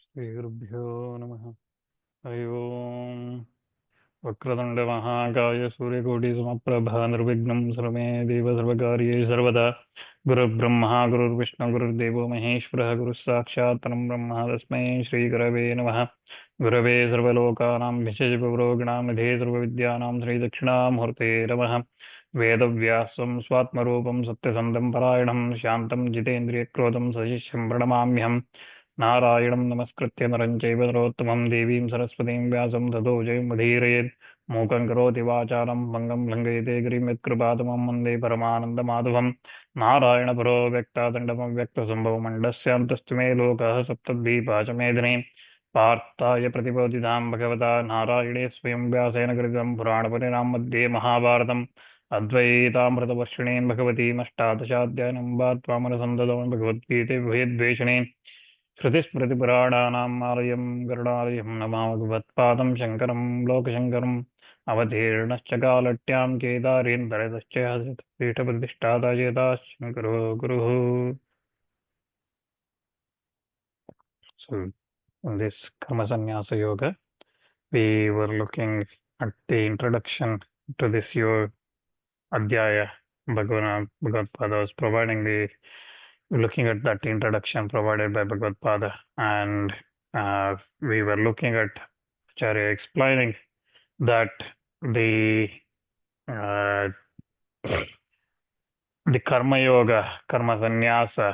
श्रीगुरुभ्यो नमः। हरि ओम्। वक्रतुण्ड महाकाय सूर्यकोटिसमप्रभा निर्विघ्नं सर्वे देव सर्वकार्ये सर्वदा। गुरुर्ब्रह्मा गुरुर्विष्णु गुरुर्देवो महेश्वरः गुरुः साक्षात् परं ब्रह्म तस्मै श्रीगुरवे नमः। गुरवे सर्वलोकानां विशेषगुरोगिणां निधे सर्वविद्यानां श्रीदक्षिणामूर्ते नमः। वेदव्यासं स्वात्मरूपं सत्यसन्तं परायणं शान्तं जितेन्द्रियक्रोधं सशिष्यं प्रणमाम्यहम्। नारायणं नमस्कृत्य नरं चैव नरोत्तमं देवीं सरस्वतीं व्यासं ततो जयमुदीरयेत्। मूकं करोति वाचालं भङ्गं लङ्घयते गिरिं यत्कृपातमं वन्दे परमानन्दमाधवं। नारायणपरो व्यक्तादण्डमव्यक्तसम्भवमण्डस्यान्तस्तु मे लोकः सप्तद्वीपाचमेदिने। पार्थाय प्रतिबोधितां भगवता नारायणे स्वयं व्यासेन कृतं पुराणपरिणां मध्ये महाभारतम् अद्वैतामृतवर्षिणीं भगवतीमष्टादशाध्यायं वा त्वामरसन्ददं भगवद्गीते भवेद्वेषिणीम् श्रुतिस्मृतिपुराणानाम् आलयं गरुडालयं नमामि भगवत्पादं शङ्करं लोकशङ्करम् अवतीर्णश्च कालट्यां केदारेन्दरतश्च पीठप्रतिष्ठाता चेताश्चङ्करो गुरुः. So in this Karma-Sanyasa yoga, we were looking at the introduction to this yoga adhyaya. Bhagavad was providing looking at that introduction provided by Bhagavad Pada, and we were looking at Acharya explaining that the Karma Yoga, Karma-Sanyasa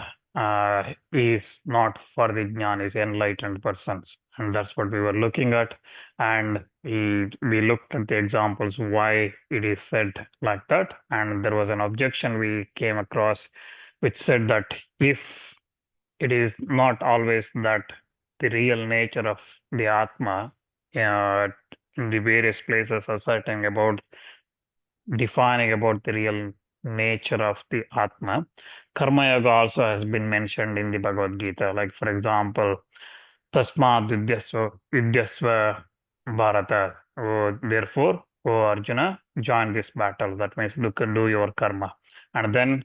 is not for the jnanis, enlightened persons, and that's what we were looking at. And we looked at the examples why it is said like that, and there was an objection we came across which said that if it is not always that the real nature of the Atma in the various places are certain about defining about the real nature of the Atma, Karma Yoga also has been mentioned in the Bhagavad Gita. Like, for example, Tasmad Vidyasva Bharata. Therefore, O Arjuna, join this battle. That means do your karma. And then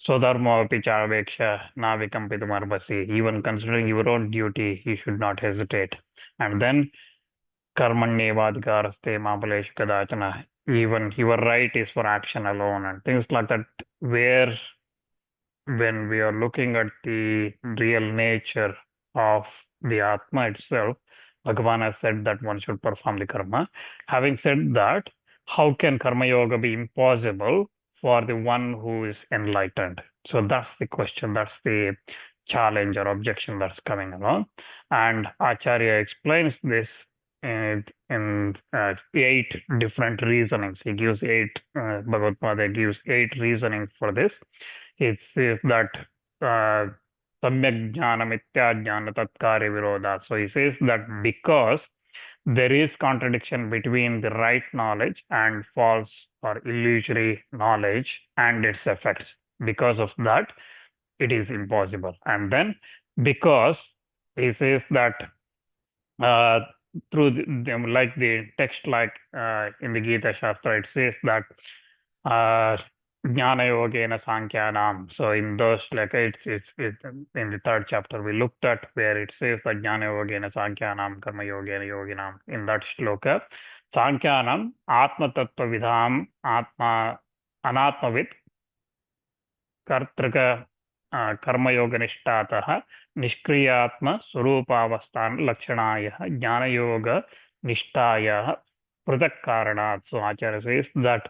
Sodharma Pichaveksha Navikampitumarbasi. Even considering your own duty, you should not hesitate. And then Karmanyevadhikaraste Mapalesh Kadachana. Even your right is for action alone, and things like that, where when we are looking at the real nature of the Atma itself, Bhagavan has said that one should perform the karma. Having said that, how can Karma Yoga be impossible for the one who is enlightened? So that's the question, that's the challenge or objection that's coming along. And Acharya explains this in 8 different reasonings. He gives 8, Bhagavad Gita gives 8 reasonings for this. It says that Samyak Jnana Mithya Jnana Tatkari Virodha. So he says that because there is contradiction between the right knowledge and false or illusory knowledge and its effects. Because of that, it is impossible. And then because he says that through like the text, like in the Gita Śāstra, it says that Jnana Yogena Sankyanam. So in those, like it's in the 3rd chapter we looked at, where it says that Jnana Yogena Sankyanam Karma Yogena Yoginam. In that shloka, Sankyanam Atma Tattva Vidham Atma Anatmavit Kartrika Karma Yoganishtatah Nishkriyatma Surupavastan Lakshanaya Jnana Yoga Nishtaya Pratak Karanat. So Acharya says that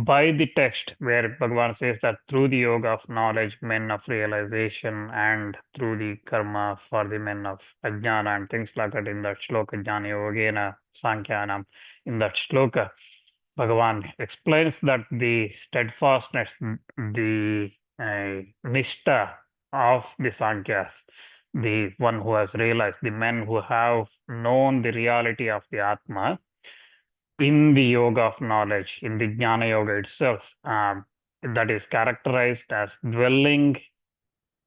by the text where Bhagavan says that through the yoga of knowledge, men of realization, and through the karma for the men of ajnana and things like that, in that shloka, Jnana Yogena Sankyanam, in that shloka, Bhagavan explains that the steadfastness, the nishta of the Sankyas, the one who has realized, the men who have known the reality of the Atma, in the yoga of knowledge, in the Jnana Yoga itself, that is characterized as dwelling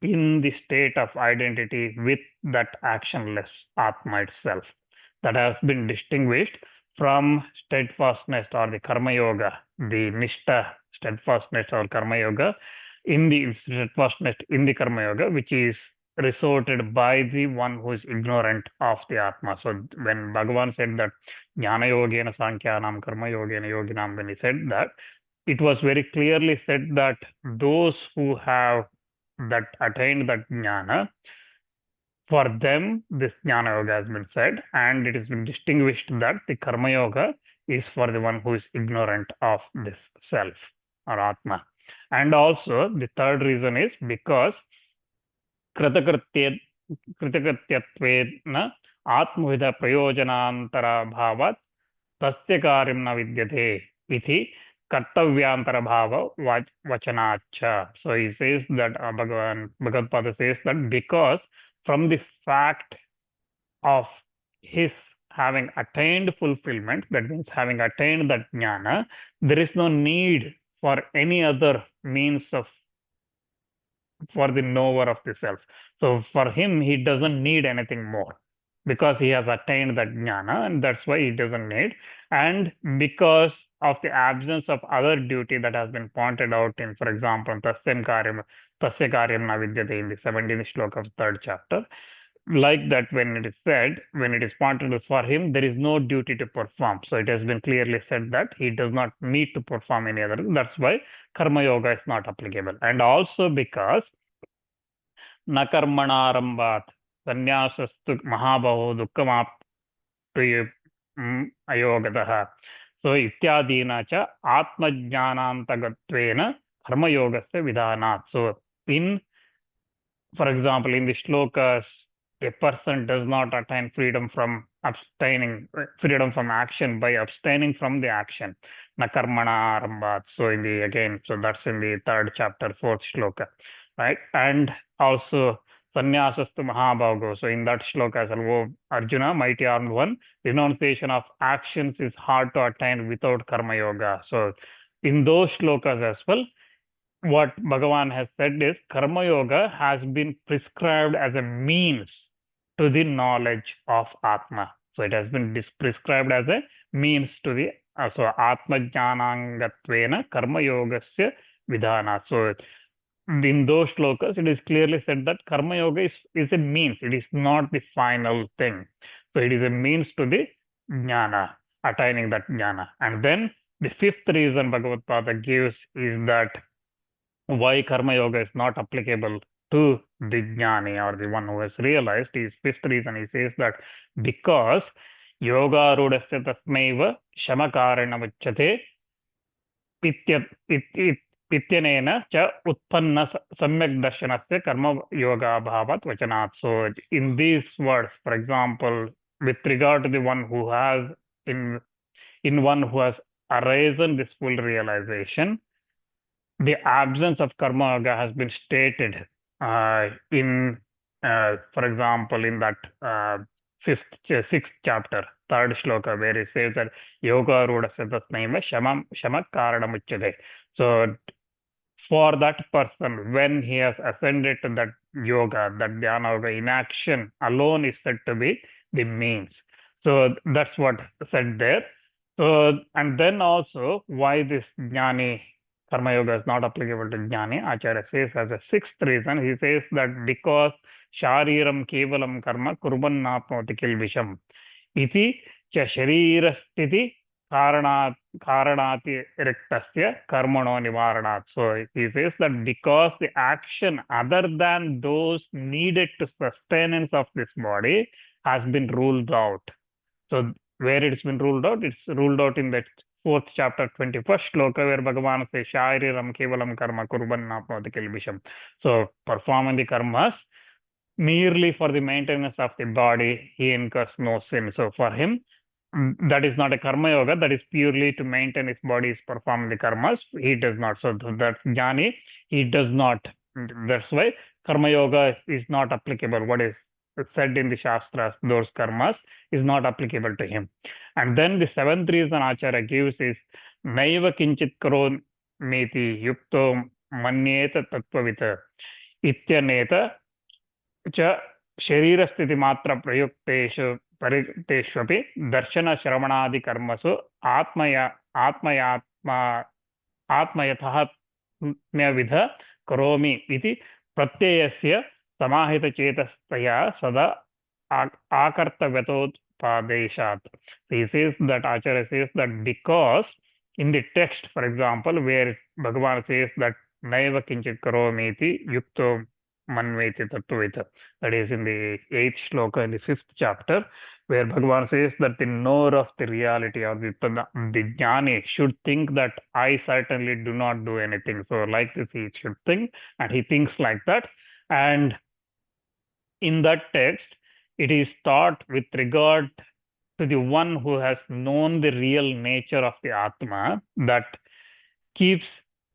in the state of identity with that actionless Atma itself. That has been distinguished from steadfastness or the Karma Yoga, the Nishta steadfastness or Karma Yoga, in the steadfastness in the Karma Yoga, which is resorted by the one who is ignorant of the Atma. So when Bhagavan said that Jnana Yogena Sankyanam Karma Yogena Yoginam, when he said that, it was very clearly said that those who have that attained that jnana, for them this jnana yoga has been said, and it has been distinguished that the karma yoga is for the one who is ignorant of this self or atma. And also the third reason is because कृतकृत्यत्वेन आत्मविध प्रयोजनांतरा भावात् तस्य कार्यं न विद्यते इति कर्तव्यांतर भाव vachanacha. So he says that Bhagavad says that because from the fact of his having attained fulfillment, that means having attained that jnana, there is no need for any other means of for the knower of the self. So for him, he doesn't need anything more because he has attained that jnana, and that's why he doesn't need. And because of the absence of other duty that has been pointed out in, for example, tasya karyam na vidyate in the 17th shloka of 3rd chapter, like that when it is said, when it is pointed out for him, there is no duty to perform. So it has been clearly said that he does not need to perform any other. That's why karma yoga is not applicable. And also because na karmanarambhat sanyasastu mahabhaho dukkhamaptu ayogatah. So ityadina cha atmajnanantagattvena karma yogasya vidhanat. So for example, in the shlokas, a person does not attain freedom from action by abstaining from the action. Na karmana arambhat. So so that's in the 3rd chapter, 4th shloka, right? And also Sannyasastu Mahabhago. So in that shloka as well, Arjuna, mighty armed one, renunciation of actions is hard to attain without karma yoga. So in those shlokas as well, what Bhagavan has said is karma yoga has been prescribed as a means to the knowledge of Atma. So it has been prescribed as a means to the so Atma Jnanangatvena Karma Yogasya Vidhana. So in those shlokas, it is clearly said that Karma Yoga is a means. It is not the final thing. So it is a means to the Jnana, attaining that Jnana. And then the 5th reason Bhagavad Pada gives is that why Karma Yoga is not applicable to the Jnani or the one who has realized. His 5th reason, he says that because Yoga Rudasya Tasmaiva Shamakaranamachyate Pityanena cha Utpanna Samyak Darshanasya Karma Yoga Bhavat Vachanat. So in these words, for example, with regard to the one who has in one who has arisen this full realization, the absence of karma yoga has been stated in, for example, in that 6th chapter, 3rd shloka, where it says that yoga rudasya tasmaiva shama karanamachyate. So for that person, when he has ascended to that yoga, that dhyana yoga, inaction alone is said to be the means. So that's what said there. So, and then also why this jnani Karma Yoga is not applicable to Jnani, Acharya says as a 6th reason, he says that because Shariram Kevalam Karma Kurbannapnoti Kilvisham Iti cha Sharirastiti Karanati Riktasya Karmano Nivaranat. So he says that because the action other than those needed to sustenance of this body has been ruled out. So where it's been ruled out? It's ruled out in that 4th chapter, 21st shloka, where Bhagavan says, Shariram Kevalam Karma Kurbannapnoti Kilvisham. So performing the karmas merely for the maintenance of the body, he incurs no sin. So for him, that is not a karma yoga, that is purely to maintain his body, is performing the karmas. He does not. So that jnani, he does not. That's why karma yoga is not applicable. What is said in the Shāstras, those karmas, is not applicable to him. And then the 7th reason Acharya gives is Naiva Kinchit Karo Meti Yukto Manyeta Tattvavita Ityaneta Cha Sharirasthiti Matra Prayukteshu Pariteshvapi Darshana Shravanadi Karmasu Atmayatha Vidha Karomi Iti Pratyayasya samahita chetastaya sada akartavyatotpadeshat. He says that Acharya says that because in the text, for example, where Bhagavan says that naiva kinchit karomiti yukto manveti tattvita, that is in the 8th shloka in the 5th chapter, where Bhagavan says that the knower of the reality or the jnani should think that I certainly do not do anything. So like this he should think, and he thinks like that. And in that text, it is taught with regard to the one who has known the real nature of the Atma, that keeps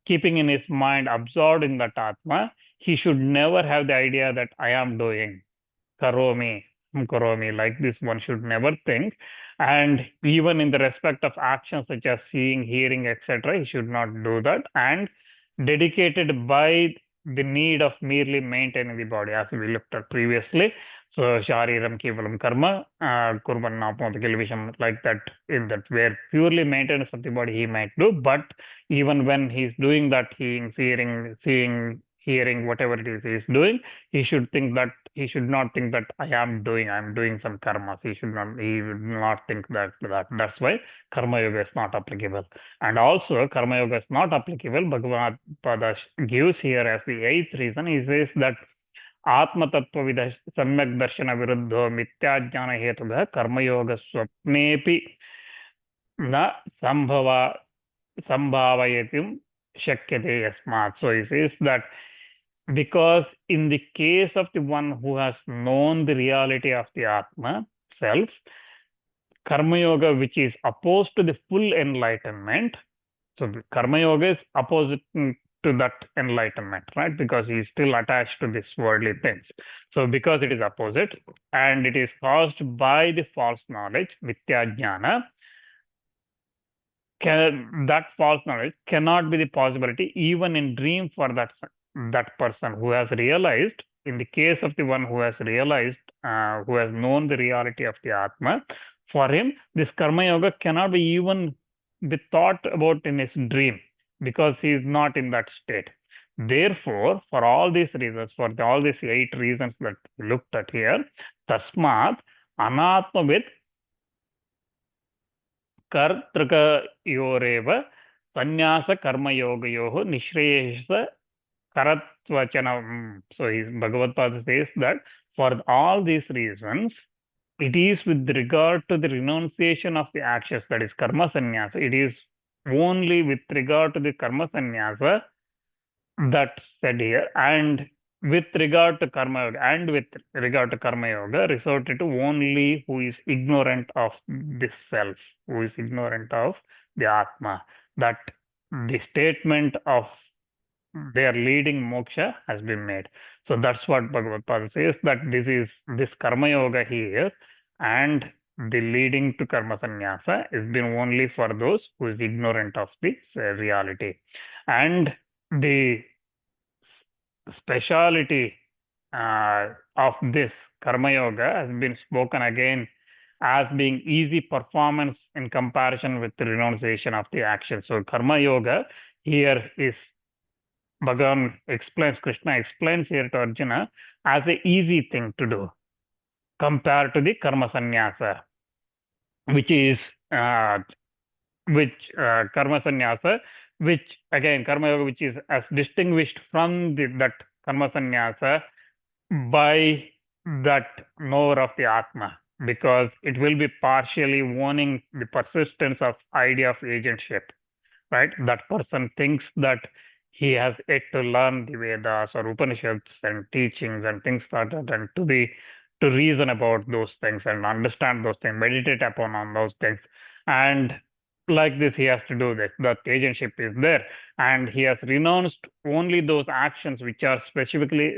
keeping in his mind absorbed in that Atma, he should never have the idea that I am doing, karomi, karomi, like this one should never think. And even in the respect of actions such as seeing, hearing, etc., he should not do that. And dedicated by the need of merely maintaining the body, as we looked at previously. So shariram kevalam karma, kurban napam, like that, in that where purely maintenance of the body he might do, but even when he's doing that, seeing, hearing, whatever it is he's doing, he should not think that I'm doing some karma. He would not think that. That's why karma yoga is not applicable. And also karma yoga is not applicable. Bhagavad Pada gives here as the 8th reason. He says that Atma Tattva Vidha Samyak Darshana Viruddho Mityajnana Hetudha Karma Yoga Swapnepi Na Sambhavayatim Shakyate Yasmat. So he says that because in the case of the one who has known the reality of the Atma, self, Karma Yoga, which is opposed to the full enlightenment, so the Karma Yoga is opposite to that enlightenment, right? Because he is still attached to these worldly things. So because it is opposite and it is caused by the false knowledge, Mithya Jnana, that false knowledge cannot be the possibility even in dream for that person who has realized. In the case of the one who has realized, who has known the reality of the Atma, for him this Karma Yoga cannot be even be thought about in his dream, because he is not in that state. Therefore, for all these reasons, for all these 8 reasons that we looked at here, tasmat anatmavid kartrakayoreva sanyasa karma yogayoho nishreyesa karatvachanam. So Bhagavad Pada says that for all these reasons, it is with regard to the renunciation of the actions, that is Karma-Sanyasa. It is only with regard to the Karma-Sanyasa that said here, and with regard to Karma Yoga, resorted to only who is ignorant of this self, who is ignorant of the Atma, that the statement of their leading moksha has been made. So that's what Bhagavad Pada says, that this Karma Yoga here and the leading to Karma-Sanyasa is been only for those who is ignorant of the reality. And the speciality of this Karma Yoga has been spoken again as being easy performance in comparison with the renunciation of the action. So Karma Yoga here is, Bhagavan explains, Krishna explains here to Arjuna as an easy thing to do compared to the Karma-Sanyasa, which is Karma-Sanyasa, which again Karma Yoga, which is as distinguished from that Karma-Sanyasa by that knower of the Atma, because it will be partially warning the persistence of idea of agentship, right? That person thinks that he has yet to learn the Vedas or Upanishads and teachings and things like that, and to reason about those things and understand those things, meditate upon on those things. And like this, he has to do this. That agentship is there, and he has renounced only those actions which are specifically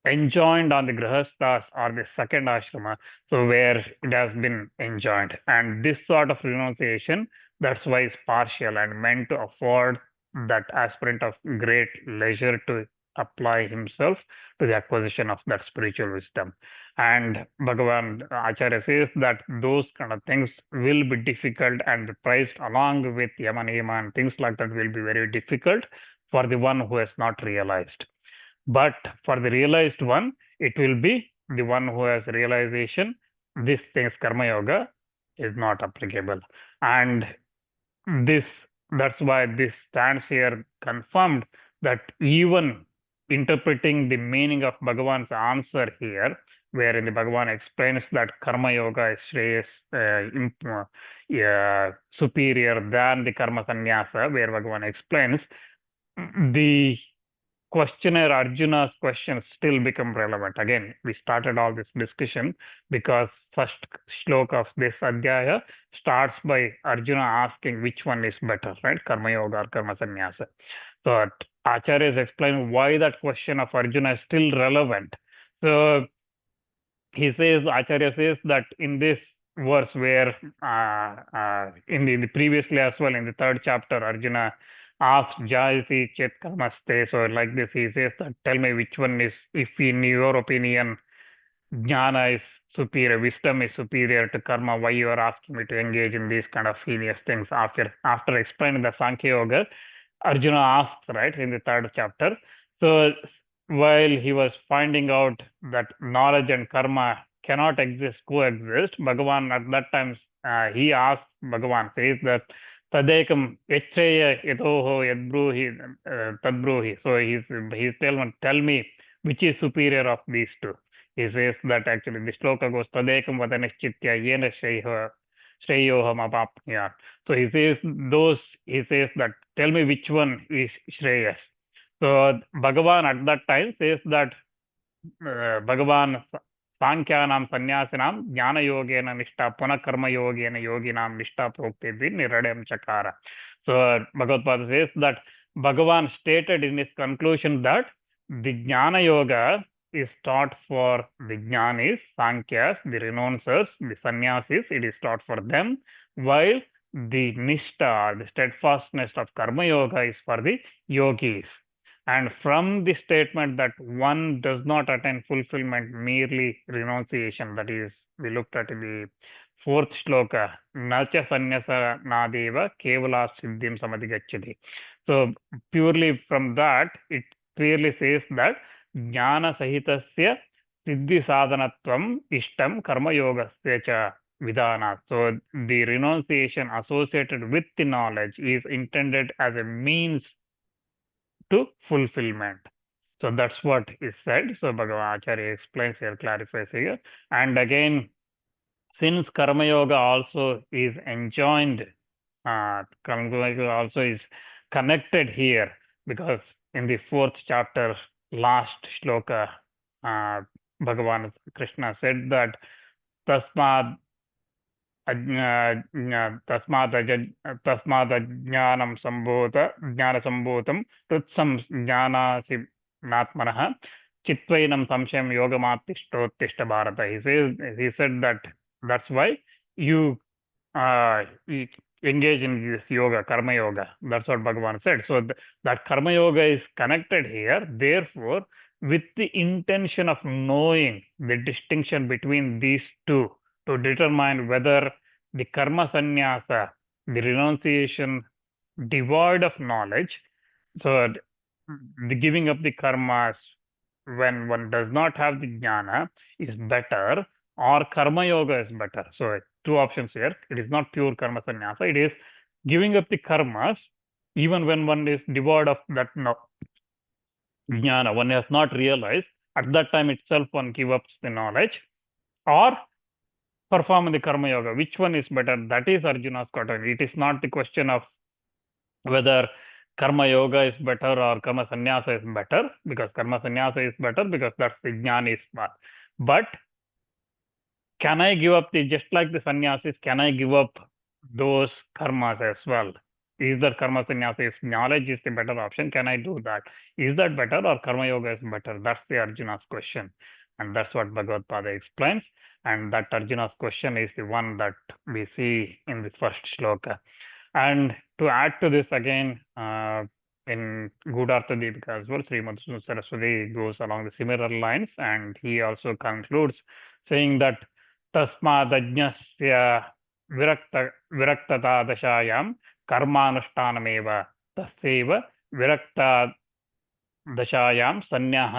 enjoined on the grihasthas or the second ashrama, so where it has been enjoined. And this sort of renunciation, that's why it's partial and meant to afford that aspirant of great leisure to apply himself to the acquisition of that spiritual wisdom. And Bhagavan Acharya says that those kind of things will be difficult, and priced along with Yama Niyama and things like that will be very difficult for the one who has not realized. But for the realized one, it will be the one who has realization. This things Karma Yoga is not applicable. And this that's why this stands here confirmed that even interpreting the meaning of Bhagavan's answer here, wherein the Bhagavan explains that Karma Yoga is superior than the Karma-Sanyasa, where Bhagavan explains, the questioner Arjuna's questions still become relevant. Again, we started all this discussion because first shloka of this adhyaya starts by Arjuna asking which one is better, right? Karma Yoga or Karma Sannyasa. So Acharyas explain why that question of Arjuna is still relevant. So he says, Acharya says that in this verse where in the previously as well in the third chapter, Arjuna asks Jayasi Chet Karmaste. So like this, he says that tell me which one is, if in your opinion, jnana is superior, wisdom is superior to karma, why you are asking me to engage in these kind of heinous things? After explaining the Sankhya Yoga, Arjuna asks, right, in the third chapter. So while he was finding out that knowledge and karma cannot coexist, Bhagavan at that time, he asked, Bhagavan says that Tadekam Yachreya Yatoho Yadbruhi Tadbruhi. So he's tell me which is superior of these two. He says that actually the shloka goes Tadekam Vadanishchitya Yena Shreyoham Apapnya. So he says that tell me which one is Shreyas. So Bhagavan at that time says that Bhagavan Sankyanam Sannyasinam Jnana Yogena Nishta Puna Karma Yogena Yoginam Nishta Proktedhi Niradem Chakara. So Bhagavad says that Bhagavan stated in his conclusion that the Jnana Yoga is taught for the Jnanis, Sankhyas, the renouncers, the Sannyasis. It is taught for them, while the Nishta, the steadfastness of Karma Yoga is for the yogis. And from the statement that one does not attain fulfillment merely renunciation, that is, we looked at in the fourth shloka, Nacha Samnyasa Nadeva Kevala Siddhim Samadhigacchati. So purely from that, it clearly says that Jnana Sahitasya Siddhi Sadhanatvam Ishtam Karma Yogasya Cha Vidana. So the renunciation associated with the knowledge is intended as a means to fulfillment. So that's what is said. So Bhagavan Acharya explains here, clarifies here. And again, since Karma Yoga also is enjoined, Karma Yoga also is connected here, because in the fourth chapter, last shloka, Bhagavan Krishna said that Tasmad Tasmadajnanam Jnana Sambhutam Tutsam Jnanasi Natmanah Chitvainam Samsham Yogamatishtottishta Bharata. He said that that's why you engage in this yoga, Karma Yoga. That's what Bhagavan said. So that Karma Yoga is connected here. Therefore, with the intention of knowing the distinction between these two, to determine whether the Karma-Sanyasa, the renunciation devoid of knowledge, so the giving up the karmas when one does not have the jnana is better, or Karma Yoga is better. So two options here. It is not pure Karma-Sanyasa. It is giving up the karmas even when one is devoid of that jnana. One has not realized. At that time itself, one gives up the knowledge, or perform the Karma Yoga. Which one is better? That is Arjuna's question. It is not the question of whether Karma Yoga is better or Karma Sanyasa is better, because Karma Sanyasa is better because that's the Jnani's path. But can I give up just like the Sannyasis, can I give up those karmas as well? Is that Karma Sanyasa is knowledge is the better option? Can I do that? Is that better, or Karma Yoga is better? That's the Arjuna's question. And that's what Bhagavad Pada explains. And that Arjuna's question is the one that we see in the first shloka. And to add to this again, in Gūdārtha Deepika as well, Srimad Saraswati goes along the similar lines, and he also concludes saying that Tasmadajnasya Viraktata Dashayam Karmanushthanameva Tasyeva दशायां संन्याः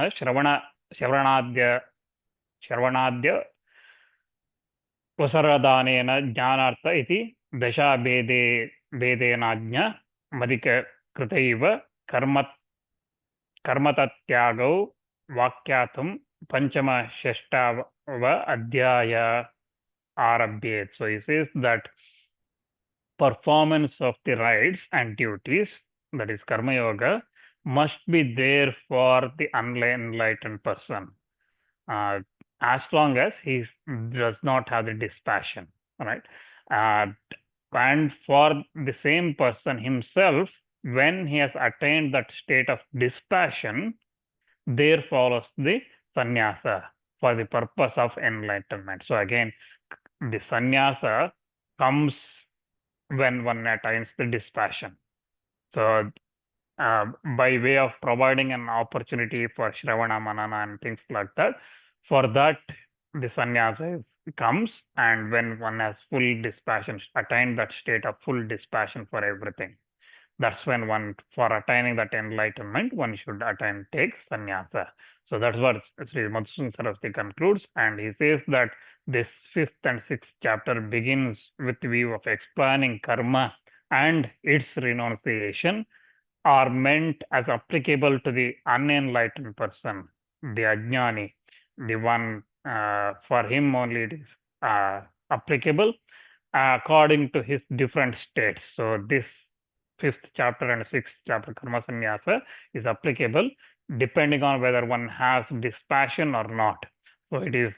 श्रवणाद्य वसरदानेन ज्ञानार्थ इति भेदेनाज्ञा मदिकृतैव कर्मतत्यागौ वाक्यार्थं पंचमषष्ठाव अध्याय आरभ्येत. So he says that performance of the rights and duties, that is karma yoga, must be there for the unenlightened person, as long as he does not have the dispassion, right? And for the same person himself, when he has attained that state of dispassion, there follows the sannyasa for the purpose of enlightenment. So again, the sannyasa comes when one attains the dispassion. So by way of providing an opportunity for Shravana, Manana and things like that, for that the sannyasa comes, and when one has full dispassion, attained that state of full dispassion for everything, that's when one, for attaining that enlightenment, one should take sannyasa. So that's what Sri Madhusudan Saraswati concludes, and he says that this 5th and 6th chapter begins with the view of explaining karma and its renunciation are meant as applicable to the unenlightened person, the ajnani, the one for him only it is applicable according to his different states. So this 5th chapter and 6th chapter, Karma-Sanyasa, is applicable depending on whether one has dispassion or not. So it is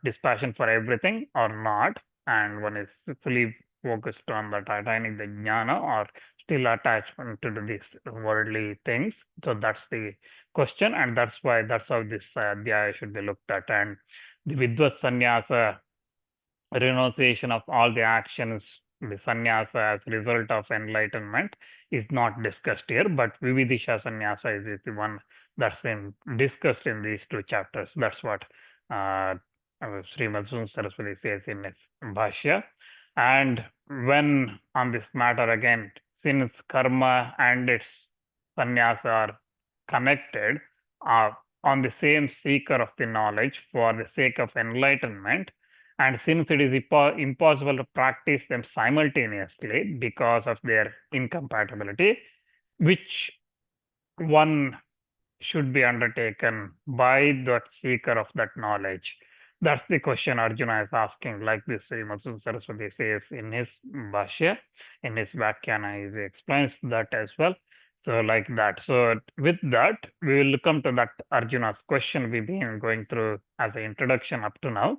dispassion for everything or not, and one is fully focused on that attaining the jnana or still attachment to these worldly things. So that's the question, and that's how this adhyaya should be looked at. And the Vidvat Sannyasa, renunciation of all the actions, the sannyasa as a result of enlightenment, is not discussed here, but Vividisha Sannyasa is the one that's been discussed in these 2 chapters. That's what Sri Madhusudan Saraswati says in his Bhashya. And when on this matter again, since karma and its sannyasa are connected on the same seeker of the knowledge for the sake of enlightenment, and since it is impossible to practice them simultaneously because of their incompatibility, which one should be undertaken by that seeker of that knowledge? That's the question Arjuna is asking, like this Sri Madhusudan Saraswati says in his Bhashya, in his Vyakhana, he explains that as well. So like that. So with that, we will come to that Arjuna's question we've been going through as an introduction up to now.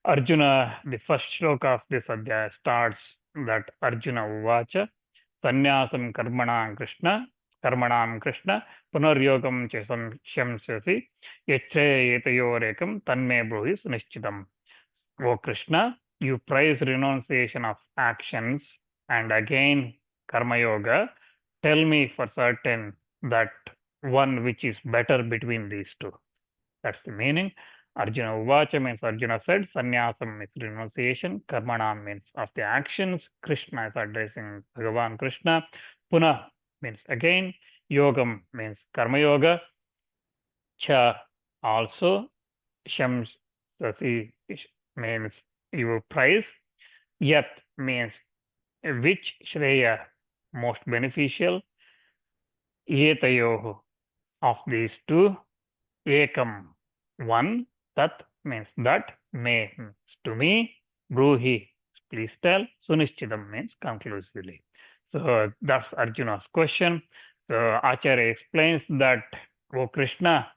Arjuna, the first shloka of this adhyaya starts that Arjuna uvacha sannyasam karmanam Krishna punaryogam shamsasi yacche etayorekam tanme bruhi sunishchitam. O Krishna, you praise renunciation of actions and again karma yoga. Tell me for certain that one which is better between these two. That's the meaning. Arjuna uvacha means Arjuna said, sannyasam is renunciation, karmanam means of the actions, Krishna is addressing Bhagavan Krishna, puna means again, yogam means karma yoga, cha also, shamsasi means you praise, yat means which, shreya most beneficial, yetayoho of these two, ekam one, tat means that, me means to me, bruhi please tell, sunishchitam means conclusively. So that's Arjuna's question. So Acharya explains that, O Krishna,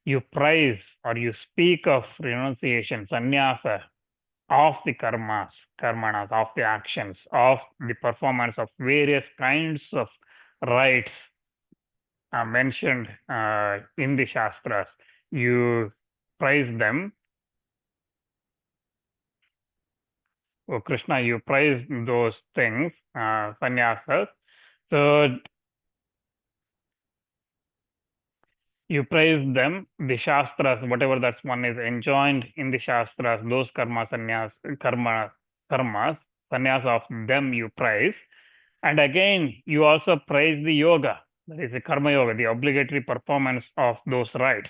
you praise or you speak of renunciation, sannyasa, of the karmanas, of the actions, of the performance of various kinds of rites mentioned in the Shastras. You praise them. Oh Krishna, you praise those things, sannyasas. So you praise them, the Shastras, whatever that one is enjoined in the Shastras, those karmas, sannyasa of them you praise. And again, you also praise the yoga. That is the Karma Yoga, the obligatory performance of those rites.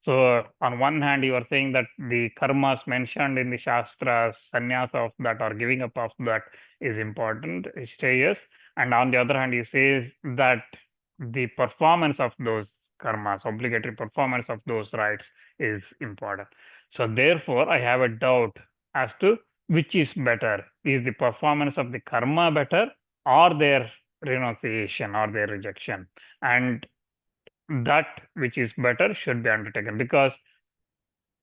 So, on one hand, you are saying that the karmas mentioned in the Shastras, sannyasa of that or giving up of that is important, shreyas. And on the other hand, you say that the performance of those karmas, obligatory performance of those rites is important. So, therefore, I have a doubt as to which is better. Is the performance of the karma better or their renunciation or their rejection? And that which is better should be undertaken, because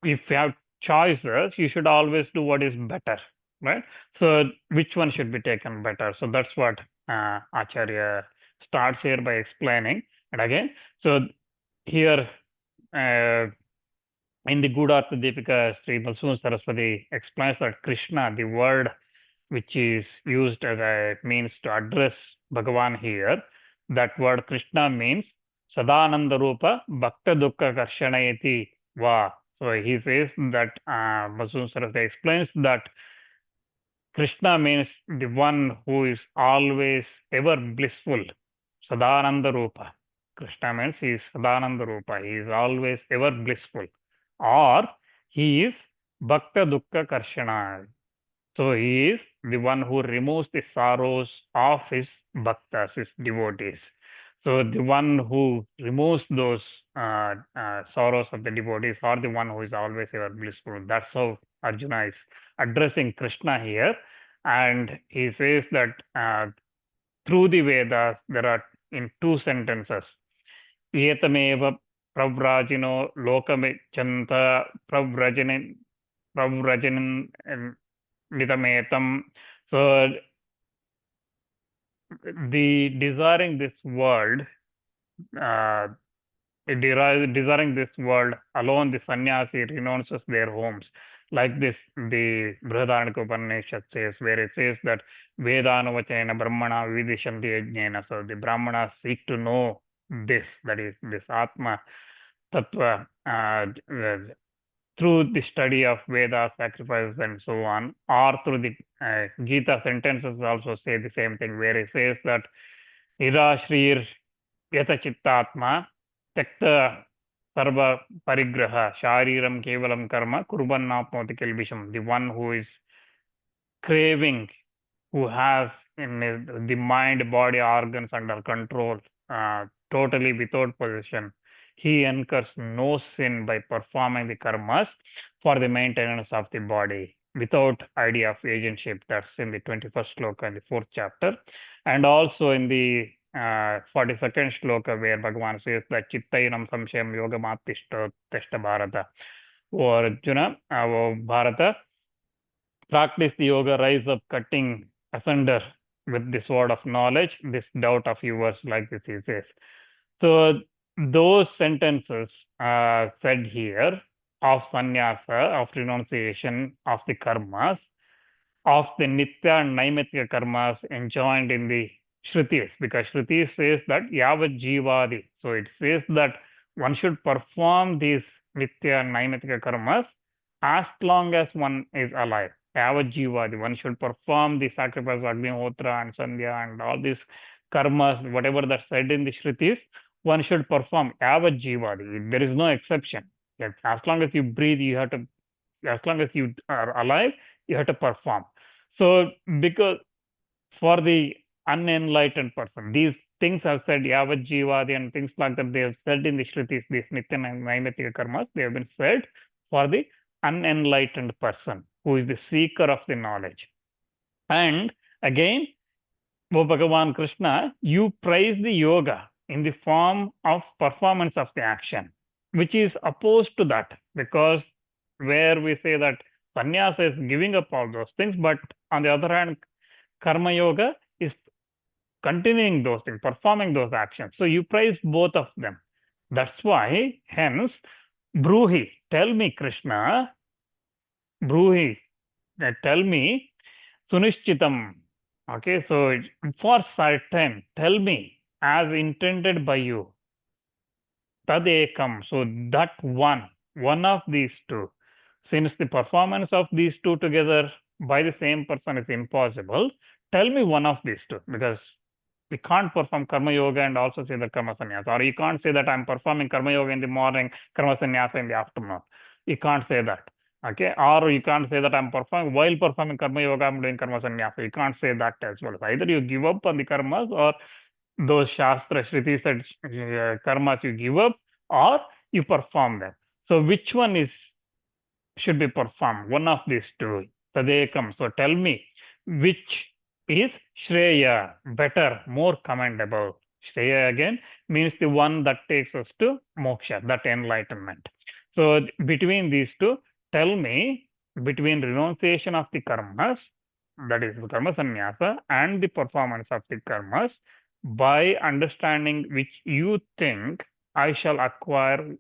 if you have choices, you should always do what is better, right? So which one should be taken better? So that's what Acharya starts here by explaining. And again, so here in the Gūtā Deepika, Sri Balsuna Saraswati explains that Krishna, the word which is used as a means to address Bhagavan here, that word Krishna means Sadananda Rupa Bhakta Dukkha Karshanayati Va. So he says that Balsuna Saraswati explains that Krishna means the one who is always ever blissful. Sadananda Rupa. Krishna means he is Sadananda Rupa. He is always ever blissful. Or he is Bhakta Dukkha Karshana. So he is the one who removes the sorrows of his bhaktas, his devotees. So the one who removes those sorrows of the devotees, or the one who is always ever blissful. That's how Arjuna is addressing Krishna here. And he says that through the Vedas, there are in two sentences, Etameva pravrajino lokamechanta pravrajanin Nitametam. So the desiring this world, desiring this world alone, the sannyasi renounces their homes. Like this, the Brihadaranyaka Upanishad says, where it says that Vedanavachena Brahmana Vidishanti Yajnena. So the Brahmanas seek to know this, that is, this Atma Tattva, through the study of Vedas, sacrifices, and so on, or through the Gita sentences also say the same thing, where it says that Ida Shrir Yata Chittatma Tekta Sarva Parigraha Shariram Kevalam Karma Kurbannapnoti Kilbisham. The one who is craving, who has in the mind, body, organs under control, totally without possession, he incurs no sin by performing the karmas for the maintenance of the body without idea of agentship. That's in the 21st sloka in the 4th chapter. And also in the 42nd sloka, where Bhagavan says that Chittainam Samshayam Yogamaptishta Teshta Bharata. Or Arjuna, Bharata, practice the yoga, rise up, cutting asunder with the sword of knowledge this doubt of yours, like this he says. So those sentences said here of sannyasa, of renunciation of the karmas, of the nitya and naimitya karmas enjoined in the Shrutis, because Shruti says that yavat jivadi. So it says that one should perform these nitya and naimitya karmas as long as one is alive. Yavat jivadi. One should perform the sacrifice of Agnihotra and Sandhya and all these karmas, whatever that's said in the Shrutis, one should perform yavat jivadi. There is no exception. Like, as long as you breathe, you have to, as long as you are alive, you have to perform. So, because for the unenlightened person, these things are said, yavat jivadi and things like that, they have said in the Shrutis, these nitya and naimitya karmas, they have been said for the unenlightened person, who is the seeker of the knowledge. And again, O Bhagavan Krishna, you praise the yoga in the form of performance of the action, which is opposed to that, because where we say that sannyasa is giving up all those things, but on the other hand, karma yoga is continuing those things, performing those actions. So you praise both of them. That's why, hence, Bruhi, tell me, Krishna, Bruhi, tell me, Sunishchitam. Okay, so for certain, tell me, as intended by you, Tadekam. So that one of these two, since the performance of these two together by the same person is impossible, tell me one of these two, because We can't perform Karma Yoga and also say that Karma Sannyasa. Or you can't say that I'm performing Karma Yoga in the morning, Karma Sannyasa in the afternoon. You can't say that. Okay, or you can't say that I'm performing while performing Karma Yoga, I'm doing Karma Sannyasa. You can't say that as well. Either you give up on the karmas, or those Shastra, Shruti said karmas you give up, or you perform them. So which one should be performed? One of these two. Tadekam. So tell me, which is Shreya, better, more commendable? Shreya again means the one that takes us to moksha, that enlightenment. So between these two, tell me, between renunciation of the karmas, that is karma sannyasa, and the performance of the karmas, by understanding which you think I shall acquire.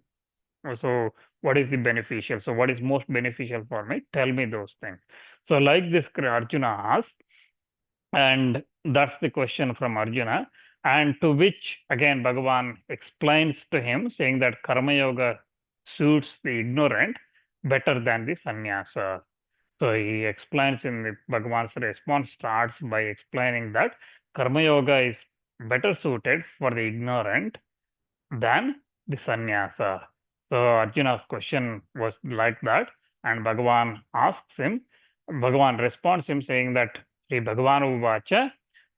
So what is the beneficial? So what is most beneficial for me? Tell me those things. So like this, Arjuna asked, and that's the question from Arjuna, and to which again Bhagavan explains to him, saying that Karma Yoga suits the ignorant better than the sannyasa. So he explains in the Bhagavan's response, starts by explaining that Karma Yoga is better suited for the ignorant than the sannyasa. So Arjuna's question was like that, and Bhagavan asks him, Bhagavan responds him saying that Sri Bhagavan uvacha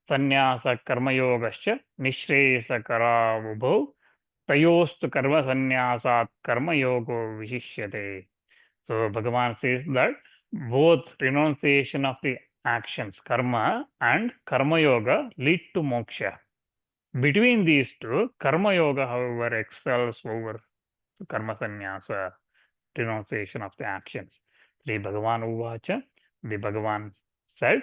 sannyasa karma yogascha nishreyasa karavubhau tayostu karma sannyasat karma yogo vishishyate. So Bhagavan says that both renunciation of the actions, karma, and karma yoga lead to moksha. Between these two, karma yoga, however, excels over karma sannyasa, renunciation of the actions. Sri Bhagavan uvacha, the Bhagavan said,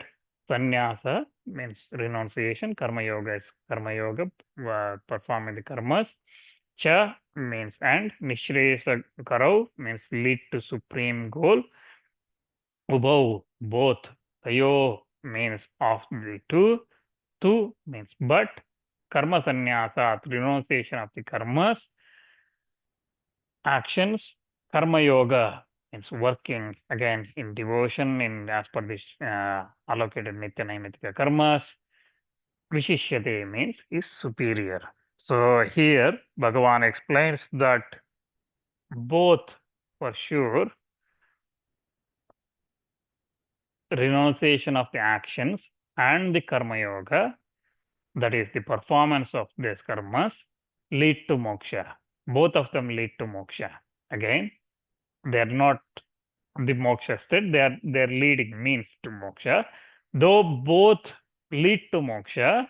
sannyasa means renunciation, karma yoga is karma yoga, performing the karmas. Cha means and, nishreyasa karau means lead to supreme goal. Ubhau, both. Tayo means of the two. Tu means but. Karma sannyasa, renunciation of the karmas. Actions. Karma yoga means working again in devotion, in as per this allocated nitya naimitika karmas. Vishishyate means is superior. So here Bhagavan explains that both, for sure, renunciation of the actions and the karma yoga, that is the performance of these karmas, lead to moksha. Both of them lead to moksha. Again, they are not the moksha state, their leading means to moksha. Though both lead to moksha,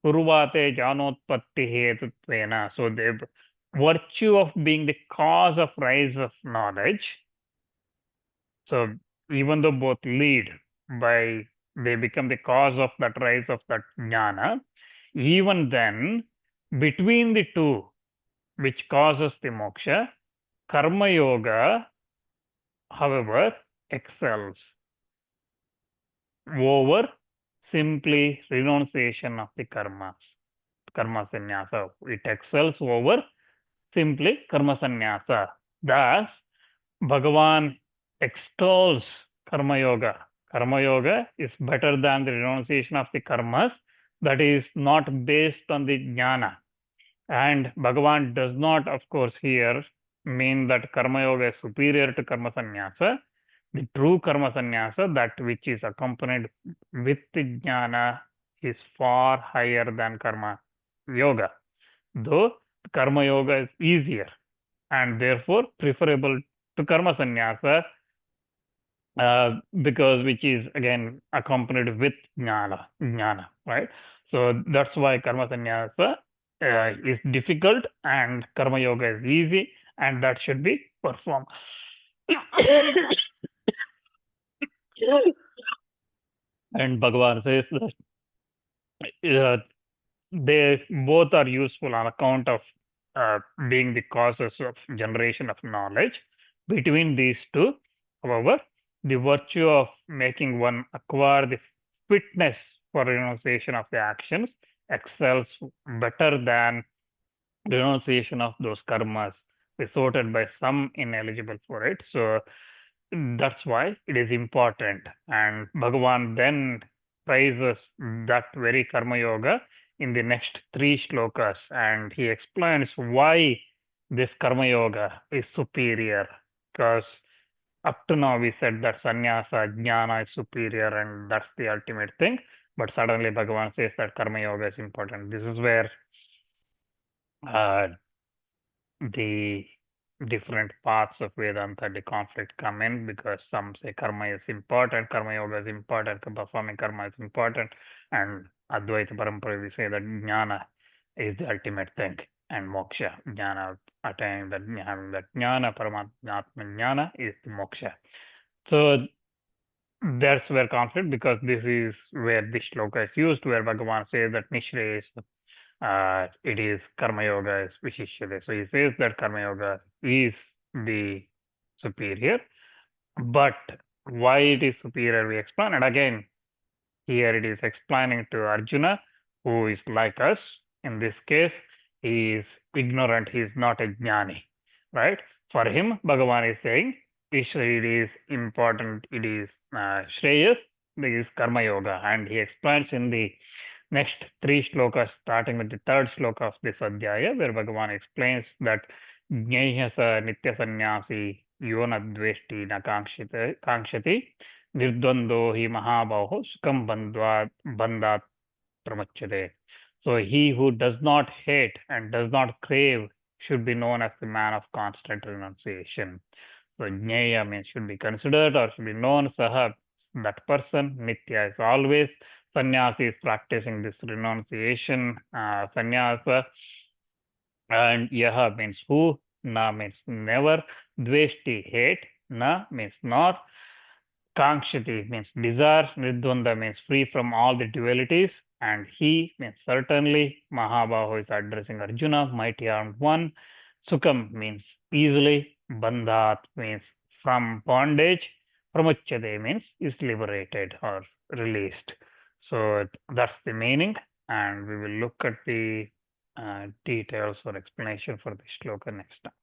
kurvate janotpatti hetutvena. So the virtue of being the cause of rise of knowledge. So even though both lead by, they become the cause of that rise of that jnana, even then, between the two, which causes the moksha, karma yoga, however, excels over simply renunciation of the karmas, karma sannyasa. It excels over simply karma sannyasa. Thus, Bhagavan extols karma yoga. Karma yoga is better than the renunciation of the karmas, that is not based on the jnana. And Bhagavan does not, of course, here mean that karma yoga is superior to karma sannyasa. The true karma sannyasa, that which is accompanied with the jnana, is far higher than karma yoga. Though karma yoga is easier and therefore preferable to karma sannyasa, because which is again accompanied with jnana, right? So that's why karma sannyasa is difficult and karma yoga is easy, and that should be performed. And Bhagavan says that they both are useful on account of being the causes of generation of knowledge. Between these two, however, the virtue of making one acquire the fitness for renunciation of the actions excels better than renunciation of those karmas resorted by some ineligible for it. So that's why it is important. And Bhagavan then praises that very karma yoga in the next 3 shlokas, and he explains why this Karma Yoga is superior. Because up to now we said that Sannyasa, Jnana is superior and that's the ultimate thing. But suddenly Bhagavan says that Karma Yoga is important. This is where the different paths of Vedanta, the conflict come in, because some say karma is important, karma yoga is important, performing karma is important, and Advaita Parampara we say that jnana is the ultimate thing, and moksha, jnana, attaining that, having that jnana, paramatma jnana is the moksha. So that's where conflict, because this is where this shloka is used, where Bhagavan says that Nishre is it is Karma Yoga is Vishishyate. So he says that Karma Yoga is the superior, but why it is superior we explain. And again, here it is explaining to Arjuna, who is like us. In this case, he is ignorant, he is not a jnani, right? For him, Bhagavan is saying, it is important, it is Shreyas, this is Karma Yoga. And he explains in the next 3 shlokas, starting with the 3rd shloka of this adhyaya, where Bhagavan explains that Jneyya sa nitya sannyasi yona dveshti na kankshati nirdvando hi mahabhaho sukam bandhat pramachyate. So he who does not hate and does not crave should be known as the man of constant renunciation. So Jneyya means should be considered or should be known. Saha, that person. Nitya is always. Sannyasi is practicing this renunciation, sannyasa, and yaha means who, na means never, dveshti hate, na means not, kankshati means desire, nidvanda means free from all the dualities, and he means certainly. Mahabhaho is addressing Arjuna, mighty armed one. Sukam means easily, bandhat means from bondage, pramachyate means is liberated or released. So that's the meaning, and we will look at the details or explanation for the shloka next time.